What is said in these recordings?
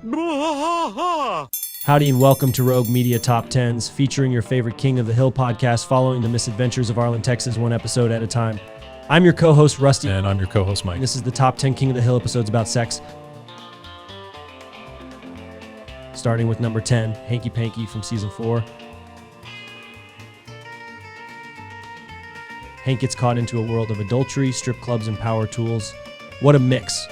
Bwaaa! Howdy and welcome to Rogue Media Top 10s, featuring your favorite King of the Hill podcast following the misadventures of Arlen, Texas, one episode at a time. I'm your co-host, Rusty. And I'm your co-host, Mike. And this is the top 10 King of the Hill episodes about sex. Starting with number 10, Hanky Panky from season 4. Hank gets caught into a world of adultery, strip clubs, and power tools. What a mix.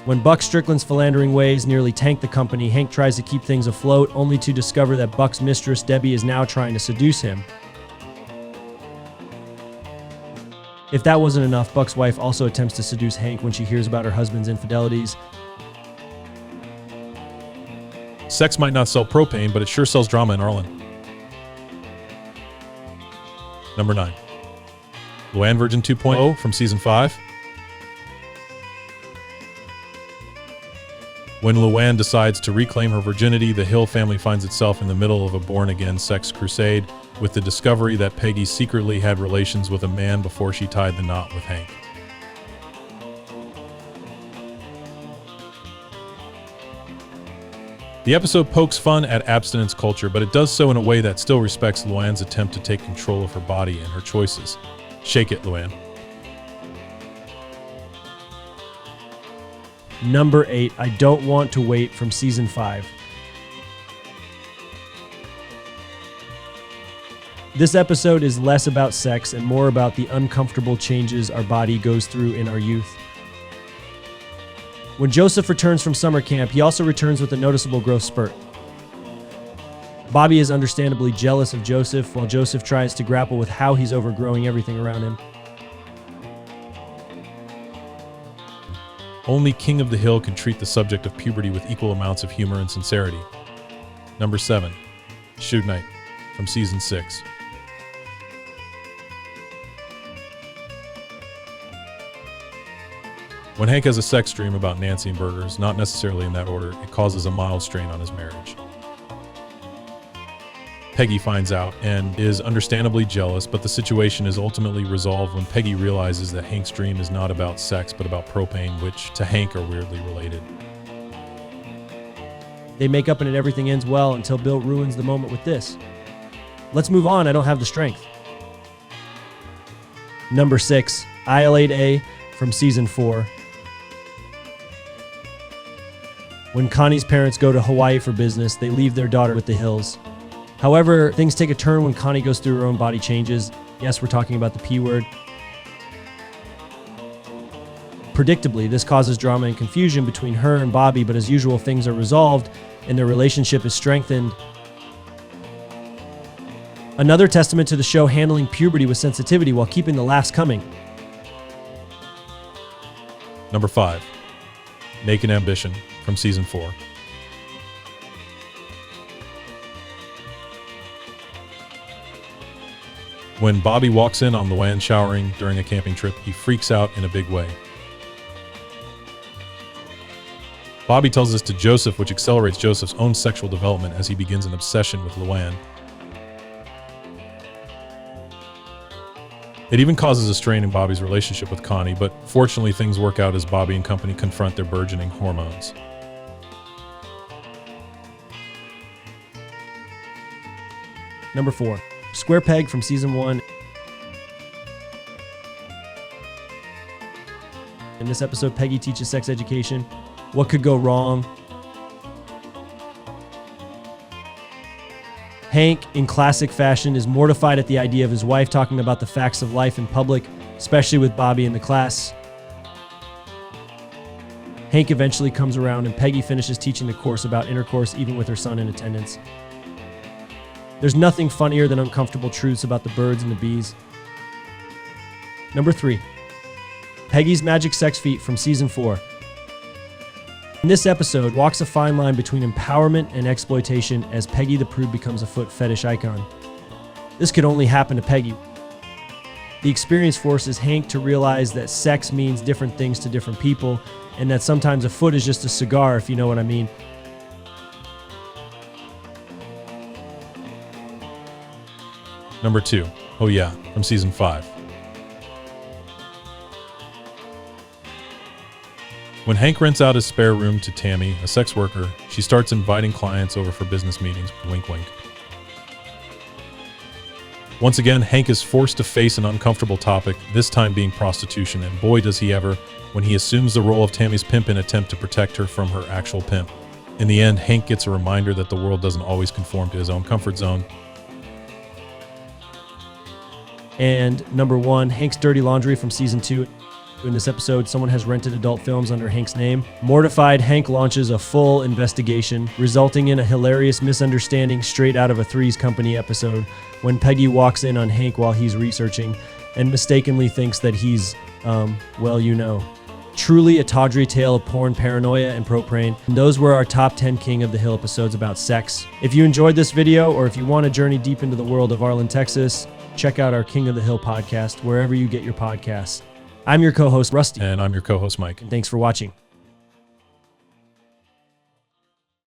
When Buck Strickland's philandering ways nearly tank the company, Hank tries to keep things afloat, only to discover that Buck's mistress, Debbie, is now trying to seduce him. If that wasn't enough, Buck's wife also attempts to seduce Hank when she hears about her husband's infidelities. Sex might not sell propane, but it sure sells drama in Arlen. Number 9. Luann Virgin 2.0 from season 5. When Luann decides to reclaim her virginity, the Hill family finds itself in the middle of a born-again sex crusade, with the discovery that Peggy secretly had relations with a man before she tied the knot with Hank. The episode pokes fun at abstinence culture, but it does so in a way that still respects Luann's attempt to take control of her body and her choices. Shake it, Luann. Number 8, I Don't Want to Wait from season 5. This episode is less about sex and more about the uncomfortable changes our body goes through in our youth. When Joseph returns from summer camp, he also returns with a noticeable growth spurt. Bobby is understandably jealous of Joseph, while Joseph tries to grapple with how he's overgrowing everything around him. Only King of the Hill can treat the subject of puberty with equal amounts of humor and sincerity. Number 7. Shoot Night from season 6. When Hank has a sex dream about Nancy and burgers, not necessarily in that order, it causes a mild strain on his marriage. Peggy finds out and is understandably jealous, but the situation is ultimately resolved when Peggy realizes that Hank's dream is not about sex, but about propane, which to Hank are weirdly related. They make up and everything ends well until Bill ruins the moment with this. Let's move on, I don't have the strength. Number 6, IL8A from season 4. When Connie's parents go to Hawaii for business, they leave their daughter with the Hills. However, things take a turn when Connie goes through her own body changes. Yes, we're talking about the P word. Predictably, this causes drama and confusion between her and Bobby, but as usual, things are resolved and their relationship is strengthened. Another testament to the show handling puberty with sensitivity while keeping the laughs coming. Number 5. Naked Ambition from season 4. When Bobby walks in on Luann showering during a camping trip, he freaks out in a big way. Bobby tells this to Joseph, which accelerates Joseph's own sexual development as he begins an obsession with Luann. It even causes a strain in Bobby's relationship with Connie, but fortunately things work out as Bobby and company confront their burgeoning hormones. Number 4, Square Peg from season 1. In this episode, Peggy teaches sex education. What could go wrong? Hank, in classic fashion, is mortified at the idea of his wife talking about the facts of life in public, especially with Bobby in the class. Hank eventually comes around and Peggy finishes teaching the course about intercourse even with her son in attendance. There's nothing funnier than uncomfortable truths about the birds and the bees. Number 3, Peggy's Magic Sex Feet from season 4. In this episode, walks a fine line between empowerment and exploitation as Peggy the Prude becomes a foot fetish icon. This could only happen to Peggy. The experience forces Hank to realize that sex means different things to different people, and that sometimes a foot is just a cigar, if you know what I mean. Number 2, Oh Yeah, from season 5. When Hank rents out his spare room to Tammy, a sex worker, she starts inviting clients over for business meetings. Wink, wink. Once again, Hank is forced to face an uncomfortable topic, this time being prostitution, and boy does he ever, when he assumes the role of Tammy's pimp in an attempt to protect her from her actual pimp. In the end, Hank gets a reminder that the world doesn't always conform to his own comfort zone. And number 1, Hank's dirty laundry from season 2. In this episode, someone has rented adult films under Hank's name. Mortified, Hank launches a full investigation, resulting in a hilarious misunderstanding straight out of a Three's Company episode when Peggy walks in on Hank while he's researching and mistakenly thinks that he's, well, you know. Truly a tawdry tale of porn paranoia and propane. And those were our top 10 King of the Hill episodes about sex. If you enjoyed this video, or if you want to journey deep into the world of Arlen, Texas, check out our King of the Hill podcast wherever you get your podcasts. I'm your co-host, Rusty. And I'm your co-host, Mike. And thanks for watching.